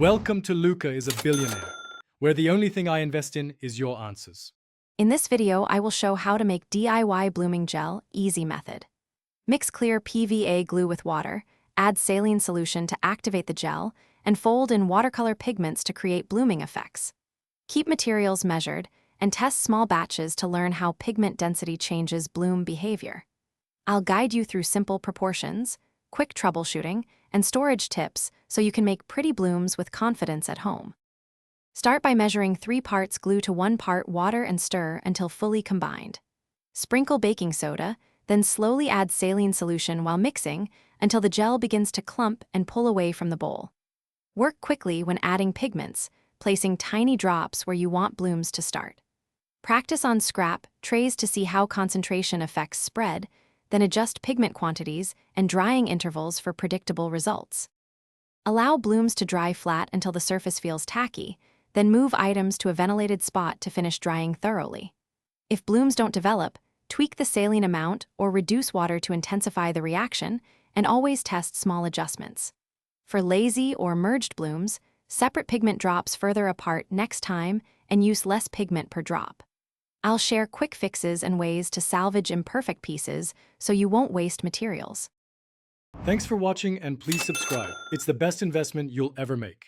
Welcome to Luca is a Billionaire, where the only thing I invest in is your answers. In this video, I will show how to make DIY blooming gel easy method. Mix clear PVA glue with water, add saline solution to activate the gel, and fold in watercolor pigments to create blooming effects. Keep materials measured and test small batches to learn how pigment density changes bloom behavior. I'll guide you through simple proportions, quick troubleshooting, and storage tips so you can make pretty blooms with confidence at home. Start by measuring 3 parts glue to 1 part water and stir until fully combined. Sprinkle baking soda, then slowly add saline solution while mixing until the gel begins to clump and pull away from the bowl. Work quickly when adding pigments, placing tiny drops where you want blooms to start. Practice on scrap trays to see how concentration affects spread, then adjust pigment quantities and drying intervals for predictable results. Allow blooms to dry flat until the surface feels tacky, then move items to a ventilated spot to finish drying thoroughly. If blooms don't develop, tweak the saline amount or reduce water to intensify the reaction, and always test small adjustments. For lazy or merged blooms, separate pigment drops further apart next time and use less pigment per drop. I'll share quick fixes and ways to salvage imperfect pieces so you won't waste materials. Thanks for watching and please subscribe. It's the best investment you'll ever make.